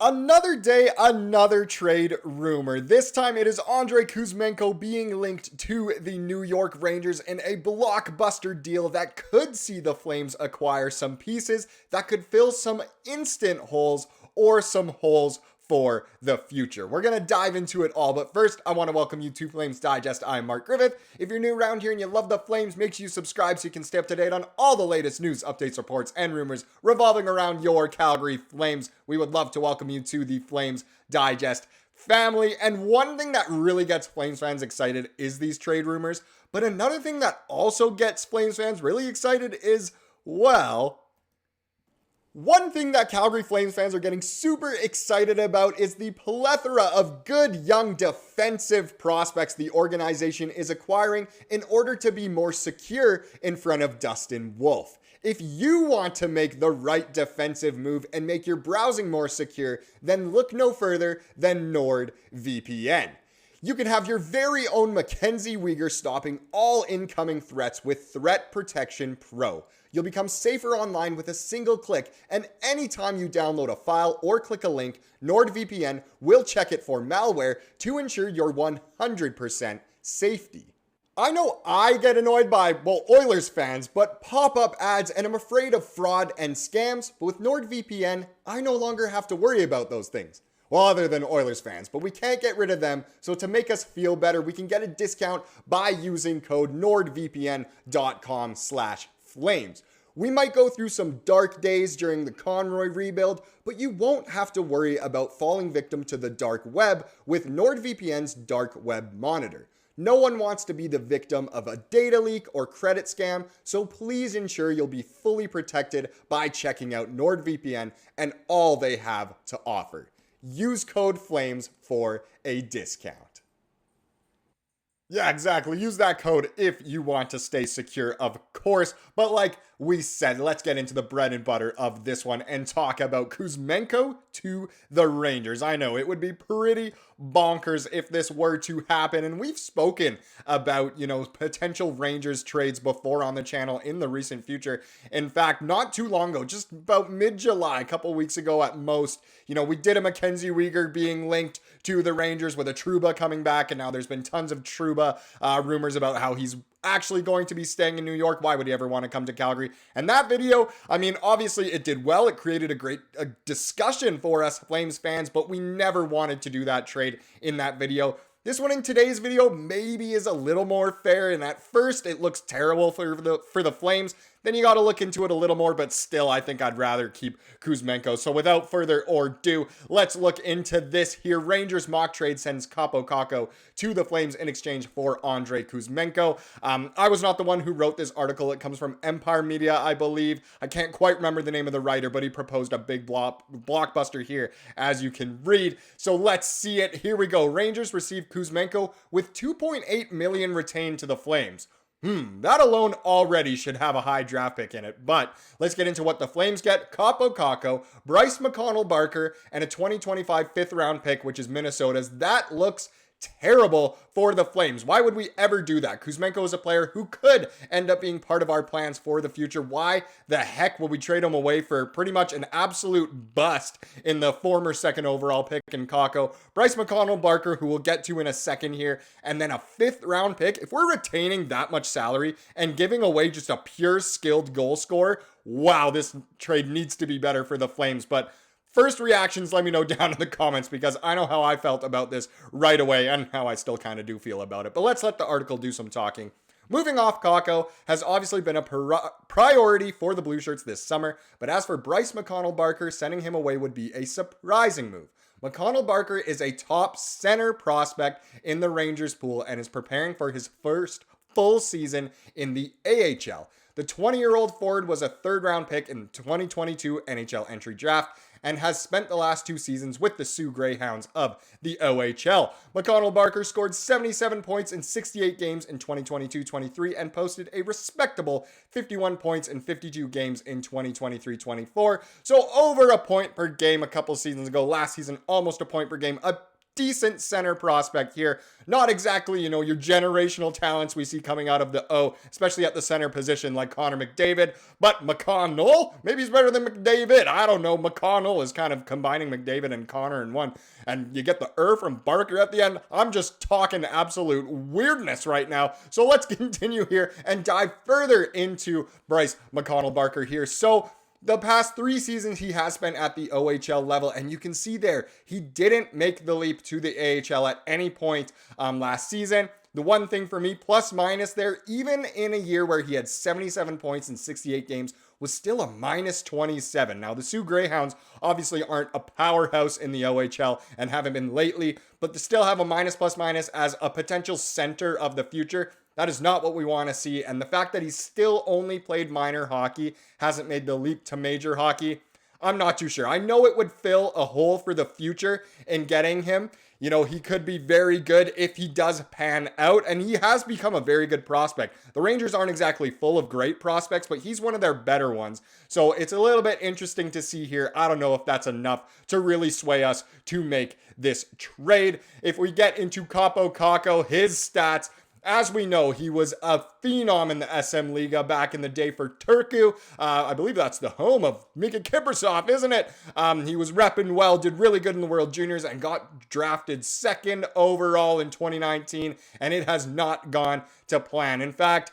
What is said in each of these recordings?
Another day, another trade rumor. This time it is Andrei Kuzmenko being linked to the New York Rangers in a blockbuster deal that could see the Flames acquire some pieces that could fill some instant holes or some holes for the future. We're going to dive into it all, but first I want to welcome you to Flames Digest. I'm Mark Griffith. If you're new around here and you love the Flames, make sure you subscribe so you can stay up to date on all the latest news, updates, reports, and rumors revolving around your Calgary Flames. We would love to welcome you to the Flames Digest family. And one thing that really gets Flames fans excited is these trade rumors, but another thing that also gets Flames fans really excited is, well, one thing that Calgary Flames fans are getting super excited about is the plethora of good young defensive prospects the organization is acquiring in order to be more secure in front of Dustin Wolf. If you want to make the right defensive move and make your browsing more secure, then look no further than NordVPN. You can have your very own MacKenzie Weegar stopping all incoming threats with Threat Protection Pro. You'll become safer online with a single click, and anytime you download a file or click a link, NordVPN will check it for malware to ensure your 100% safety. I know I get annoyed by, Oilers fans, but pop-up ads, and I'm afraid of fraud and scams, but with NordVPN, I no longer have to worry about those things. Well, other than Oilers fans, but we can't get rid of them, so to make us feel better, we can get a discount by using code nordvpn.com/flames. We might go through some dark days during the Conroy rebuild, but you won't have to worry about falling victim to the dark web with NordVPN's dark web monitor. No one wants to be the victim of a data leak or credit scam, so please ensure you'll be fully protected by checking out NordVPN and all they have to offer. Use code FLAMES for a discount. Yeah, exactly. Use that code if you want to stay secure, of course. But like we said, let's get into the bread and butter of this one and talk about Kuzmenko to the Rangers. I know it would be pretty bonkers if this were to happen, and we've spoken about, potential Rangers trades before on the channel in the recent future. In fact, not too long ago, just about mid-July, a couple weeks ago at most, we did a MacKenzie Weegar being linked to the Rangers with a Trouba coming back, and now there's been tons of Trouba rumors about how he's actually going to be staying in New York. Why would he ever want to come to Calgary? And that video, obviously it did well. It created a great discussion for us Flames fans, but we never wanted to do that trade in that video. This one in today's video maybe is a little more fair, and at first it looks terrible for the Flames. Then you got to look into it a little more, but still, I think I'd rather keep Kuzmenko. So without further ado, let's look into this here. Rangers mock trade sends Kaapo Kakko to the Flames in exchange for Andrei Kuzmenko. I was not the one who wrote this article. It comes from Empire Media, I believe. I can't quite remember the name of the writer, but he proposed a big blockbuster here, as you can read. So let's see it. Here we go. Rangers receive Kuzmenko with $2.8 million retained to the Flames. That alone already should have a high draft pick in it, but let's get into what the Flames get. Kaapo Kakko, Bryce McConnell-Barker, and a 2025 fifth round pick, which is Minnesota's. That looks terrible for the Flames. Why would we ever do that? Kuzmenko is a player who could end up being part of our plans for the future. Why the heck would we trade him away for pretty much an absolute bust in the former second overall pick in Kakko? Bryce McConnell-Barker, who we'll get to in a second here, and then a fifth round pick. If we're retaining that much salary and giving away just a pure skilled goal scorer, wow, this trade needs to be better for the Flames. But first reactions, let me know down in the comments, because I know how I felt about this right away and how I still kind of do feel about it. But let's let the article do some talking. Moving off Kakko has obviously been a priority for the Blue Shirts this summer, but as for Bryce McConnell-Barker, sending him away would be a surprising move. McConnell-Barker is a top center prospect in the Rangers pool and is preparing for his first full season in the AHL. The 20-year-old forward was a third-round pick in the 2022 NHL entry draft and has spent the last two seasons with the Sioux Greyhounds of the OHL. McConnell-Barker scored 77 points in 68 games in 2022-23 and posted a respectable 51 points in 52 games in 2023-24. So over a point per game a couple seasons ago. Last season, almost a point per game. A decent center prospect here. Not exactly, your generational talents we see coming out of the O, especially at the center position like Connor McDavid. But McConnell, maybe he's better than McDavid. I don't know. McConnell is kind of combining McDavid and Connor in one. And you get the from Barker at the end. I'm just talking absolute weirdness right now. So let's continue here and dive further into Bryce McConnell Barker here. So the past 3 seasons he has been at the OHL level, and you can see there, he didn't make the leap to the AHL at any point last season. The one thing for me, plus minus there, even in a year where he had 77 points in 68 games, was still a minus 27. Now, the Sioux Greyhounds obviously aren't a powerhouse in the OHL and haven't been lately, but to still have a minus plus minus as a potential center of the future, that is not what we want to see. And the fact that he's still only played minor hockey, hasn't made the leap to major hockey, I'm not too sure. I know it would fill a hole for the future in getting him. He could be very good if he does pan out, and he has become a very good prospect. The Rangers aren't exactly full of great prospects, but he's one of their better ones. So it's a little bit interesting to see here. I don't know if that's enough to really sway us to make this trade. If we get into Kaapo Kakko, his stats, as we know, he was a phenom in the SM Liga back in the day for Turku. I believe that's the home of Mika Kiprusoff, isn't it? He was repping well, did really good in the World Juniors, and got drafted 2nd overall in 2019, and it has not gone to plan. In fact,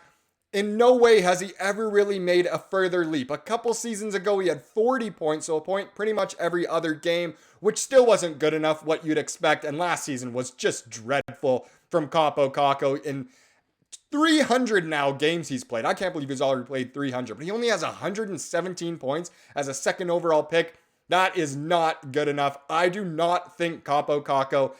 in no way has he ever really made a further leap. A couple seasons ago, he had 40 points, so a point pretty much every other game, which still wasn't good enough, what you'd expect, and last season was just dreadful from Kaapo Kakko. In 300 now games he's played. I can't believe he's already played 300, but he only has 117 points as a 2nd overall pick. That is not good enough. I do not think Kaapo Kakko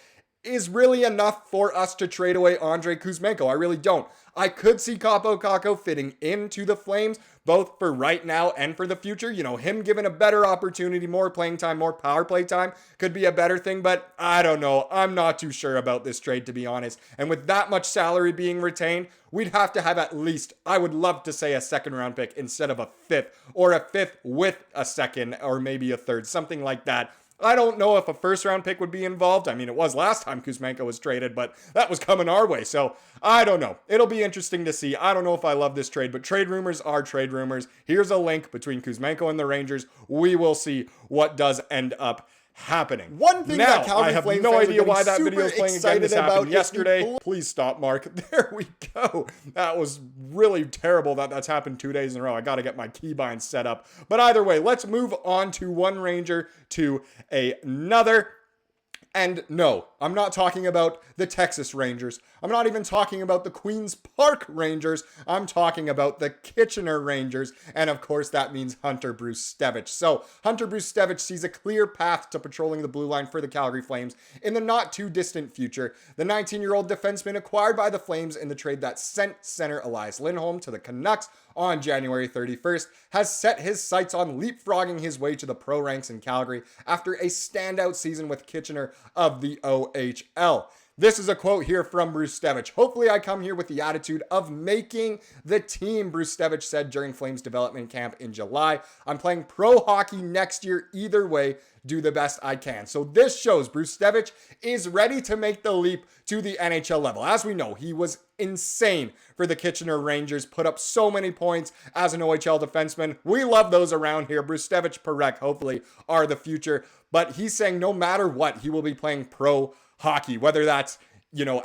is really enough for us to trade away Andrei Kuzmenko. I really don't. I could see Kaapo Kakko fitting into the Flames, both for right now and for the future. Him given a better opportunity, more playing time, more power play time could be a better thing, but I don't know. I'm not too sure about this trade, to be honest. And with that much salary being retained, we'd have to have at least, I would love to say, a 2nd round pick instead of a 5th, or a 5th with a 2nd, or maybe a 3rd, something like that. I don't know if a 1st round pick would be involved. I mean, it was last time Kuzmenko was traded, but that was coming our way. So I don't know. It'll be interesting to see. I don't know if I love this trade, but trade rumors are trade rumors. Here's a link between Kuzmenko and the Rangers. We will see what does end up happening. One thing now, that Calgary Flames fans, I have no idea why that video is playing again. This happened yesterday. Please stop, Mark. There we go. That was really terrible that that's happened 2 days in a row. I got to get my keybind set up. But either way, let's move on to one Ranger to another. And no, I'm not talking about the Texas Rangers. I'm not even talking about the Queens Park Rangers. I'm talking about the Kitchener Rangers. And of course, that means Hunter Brzustewicz. So Hunter Brzustewicz sees a clear path to patrolling the blue line for the Calgary Flames in the not too distant future. The 19-year-old defenseman acquired by the Flames in the trade that sent center Elias Lindholm to the Canucks on January 31st, has set his sights on leapfrogging his way to the pro ranks in Calgary after a standout season with Kitchener of the OHL. This is a quote here from Brzustewicz. Hopefully I come here with the attitude of making the team, Brzustewicz said during Flames development camp in July. I'm playing pro hockey next year either way. Do the best I can. So this shows Brzustewicz is ready to make the leap to the NHL level. As we know, he was insane for the Kitchener Rangers, put up so many points as an OHL defenseman. We love those around here. Brzustewicz, Parek, hopefully, are the future. But he's saying no matter what, he will be playing pro hockey, whether that's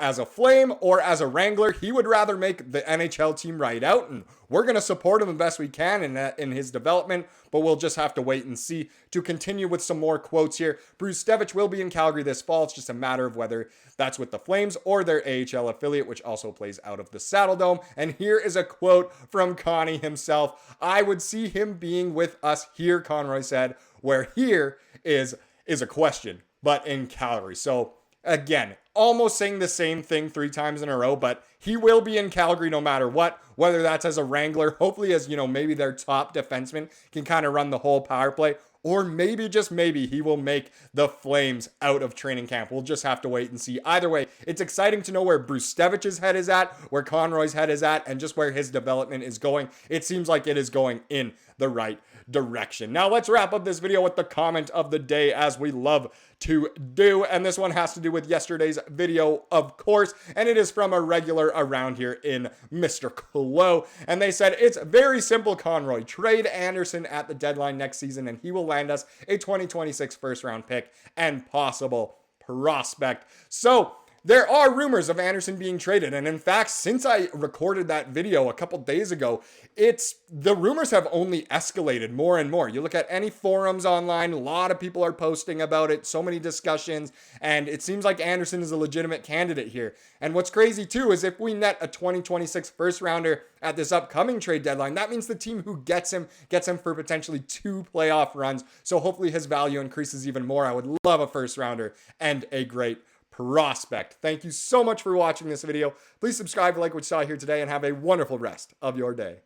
as a Flame or as a Wrangler. He would rather make the NHL team right out, and we're going to support him the best we can in his development, but we'll just have to wait and see. To continue with some more quotes here, Brzustewicz will be in Calgary this fall. It's just a matter of whether that's with the Flames or their AHL affiliate, which also plays out of the Saddle Dome. And here is a quote from Connie himself. I would see him being with us here, Conroy said, where here is a question, but in Calgary. So again, almost saying the same thing 3 times in a row, but he will be in Calgary no matter what, whether that's as a Wrangler, hopefully as, maybe their top defenseman can kind of run the whole power play, or maybe, just maybe, he will make the Flames out of training camp. We'll just have to wait and see. Either way, it's exciting to know where Brzustewicz's head is at, where Conroy's head is at, and just where his development is going. It seems like it is going in the right direction. Now let's wrap up this video with the comment of the day, as we love to do, and this one has to do with yesterday's video, of course, and it is from a regular around here in Mr. Clo, and they said, it's very simple, Conroy. Trade Andersson at the deadline next season and he will land us a 2026 first round pick and possible prospect. So there are rumors of Andersson being traded, and in fact, since I recorded that video a couple days ago, the rumors have only escalated more and more. You look at any forums online, a lot of people are posting about it, so many discussions, and it seems like Andersson is a legitimate candidate here. And what's crazy too is if we net a 2026 first rounder at this upcoming trade deadline, that means the team who gets him for potentially 2 playoff runs. So hopefully his value increases even more. I would love a first rounder and a great prospect. Thank you so much for watching this video. Please subscribe, like what you saw here today, and have a wonderful rest of your day.